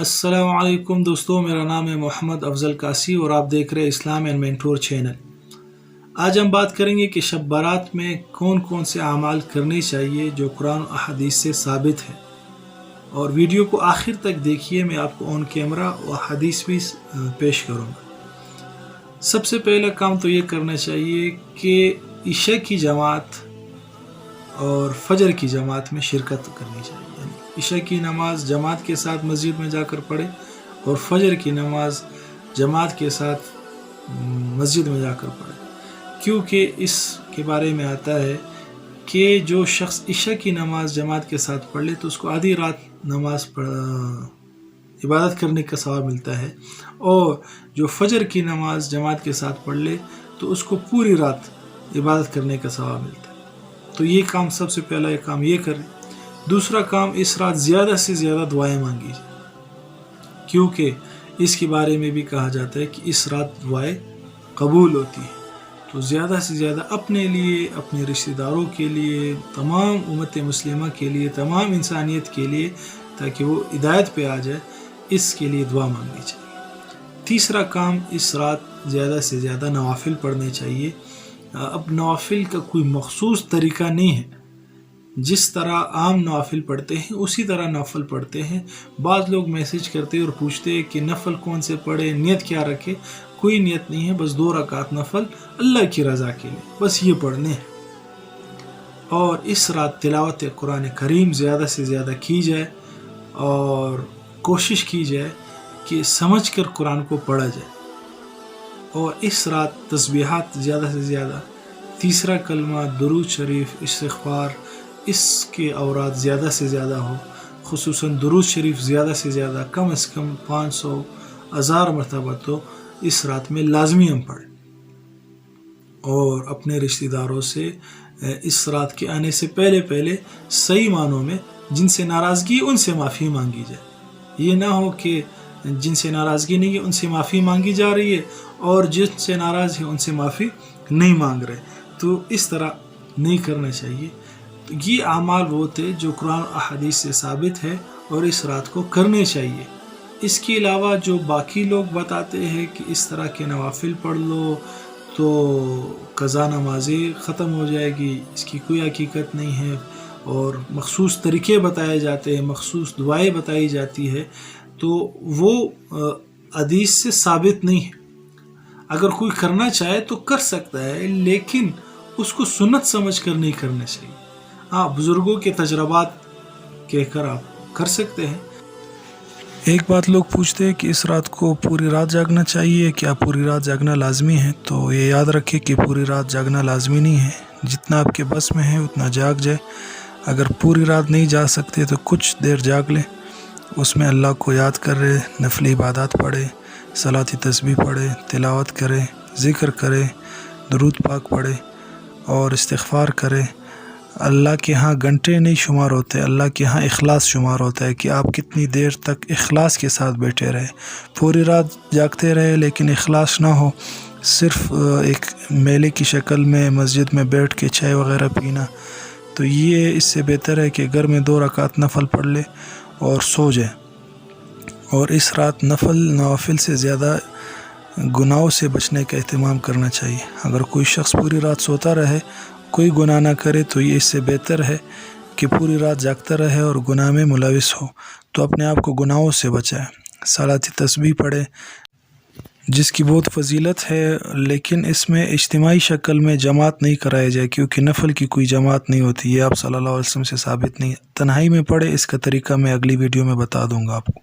السلام علیکم دوستوں، میرا نام ہے محمد افضل قاسی اور آپ دیکھ رہے ہیں اسلام اینڈ مینٹور چینل۔ آج ہم بات کریں گے کہ شب برات میں کون کون سے اعمال کرنے چاہیے جو قرآن و احادیث سے ثابت ہے، اور ویڈیو کو آخر تک دیکھیے، میں آپ کو آن کیمرہ و حدیث بھی پیش کروں گا۔ سب سے پہلا کام تو یہ کرنا چاہیے کہ عشاء کی جماعت اور فجر کی جماعت میں شرکت کرنی چاہیے، یعنی عشاء کی نماز جماعت کے ساتھ مسجد میں جا کر پڑھے اور فجر کی نماز جماعت کے ساتھ مسجد میں جا کر پڑھے، کیونکہ اس کے بارے میں آتا ہے کہ جو شخص عشاء کی نماز جماعت کے ساتھ پڑھ لے تو اس کو آدھی رات نماز عبادت کرنے کا ثواب ملتا ہے، اور جو فجر کی نماز جماعت کے ساتھ پڑھ لے تو اس کو پوری رات عبادت کرنے کا ثواب ملتا ہے۔ تو یہ کام سب سے پہلا یہ کام یہ کریں۔ دوسرا کام، اس رات زیادہ سے زیادہ دعائیں مانگی جائیں، کیونکہ اس کے بارے میں بھی کہا جاتا ہے کہ اس رات دعائیں قبول ہوتی ہیں۔ تو زیادہ سے زیادہ اپنے لیے، اپنے رشتہ داروں کے لیے، تمام امت مسلمہ کے لیے، تمام انسانیت کے لیے، تاکہ وہ ہدایت پہ آ جائے، اس کے لیے دعا مانگنی چاہیے۔ تیسرا کام، اس رات زیادہ سے زیادہ نوافل پڑھنے چاہیے۔ اب نوافل کا کوئی مخصوص طریقہ نہیں ہے، جس طرح عام نوافل پڑھتے ہیں اسی طرح نوافل پڑھتے ہیں۔ بعض لوگ میسج کرتے اور پوچھتے ہیں کہ نفل کون سے پڑھے، نیت کیا رکھے۔ کوئی نیت نہیں ہے، بس 2 رکعت نفل اللہ کی رضا کے لیے، بس یہ پڑھنے ہیں۔ اور اس رات تلاوت قرآن کریم زیادہ سے زیادہ کی جائے، اور کوشش کی جائے کہ سمجھ کر قرآن کو پڑھا جائے، اور اس رات تسبیحات زیادہ سے زیادہ، تیسرا کلمہ، درود شریف، استغفار، اس کے اوراد زیادہ سے زیادہ ہو، خصوصاً درود شریف زیادہ سے زیادہ، کم از کم 500 1000 مرتبہ تو اس رات میں لازمی ہم پڑھیں، اور اپنے رشتہ داروں سے اس رات کے آنے سے پہلے صحیح معنوں میں جن سے ناراضگی ان سے معافی مانگی جائے۔ یہ نہ ہو کہ جن سے ناراضگی نہیں ہے ان سے معافی مانگی جا رہی ہے، اور جن سے ناراض ہے ان سے معافی نہیں مانگ رہے، تو اس طرح نہیں کرنا چاہیے۔ تو یہ اعمال وہ تھے جو قرآن و احادیث سے ثابت ہے اور اس رات کو کرنے چاہیے۔ اس کے علاوہ جو باقی لوگ بتاتے ہیں کہ اس طرح کے نوافل پڑھ لو تو قضا نمازیں ختم ہو جائے گی، اس کی کوئی حقیقت نہیں ہے، اور مخصوص طریقے بتائے جاتے ہیں، مخصوص دعائیں بتائی جاتی ہے، تو وہ حدیث سے ثابت نہیں ہے۔ اگر کوئی کرنا چاہے تو کر سکتا ہے، لیکن اس کو سنت سمجھ کر نہیں کرنا چاہیے۔ ہاں، بزرگوں کے تجربات کہہ کر آپ کر سکتے ہیں۔ ایک بات لوگ پوچھتے ہیں کہ اس رات کو پوری رات جاگنا چاہیے، کیا پوری رات جاگنا لازمی ہے؟ تو یہ یاد رکھیں کہ پوری رات جاگنا لازمی نہیں ہے، جتنا آپ کے بس میں ہے اتنا جاگ جائے۔ اگر پوری رات نہیں جا سکتے تو کچھ دیر جاگ لیں، اس میں اللہ کو یاد کر رہے، نفلی عبادات پڑھے، صلاۃ تسبیح پڑھے، تلاوت کرے، ذکر کرے، درود پاک پڑھے اور استغفار کرے۔ اللہ کے ہاں گھنٹے نہیں شمار ہوتے، اللہ کے ہاں اخلاص شمار ہوتا ہے کہ آپ کتنی دیر تک اخلاص کے ساتھ بیٹھے رہے۔ پوری رات جاگتے رہے لیکن اخلاص نہ ہو، صرف ایک میلے کی شکل میں مسجد میں بیٹھ کے چائے وغیرہ پینا، تو یہ اس سے بہتر ہے کہ گھر میں 2 رکعت نفل پڑھ لے اور سو جائے۔ اور اس رات نوافل سے زیادہ گناہوں سے بچنے کا اہتمام کرنا چاہیے۔ اگر کوئی شخص پوری رات سوتا رہے، کوئی گناہ نہ کرے، تو یہ اس سے بہتر ہے کہ پوری رات جاگتا رہے اور گناہ میں ملوث ہو، تو اپنے آپ کو گناہوں سے بچائے۔ صلاۃ تسبیح پڑھے، جس کی بہت فضیلت ہے، لیکن اس میں اجتماعی شکل میں جماعت نہیں کرائی جائے، کیونکہ نفل کی کوئی جماعت نہیں ہوتی، یہ آپ صلی اللہ علیہ وسلم سے ثابت نہیں ہے۔ تنہائی میں پڑھے، اس کا طریقہ میں اگلی ویڈیو میں بتا دوں گا آپ کو۔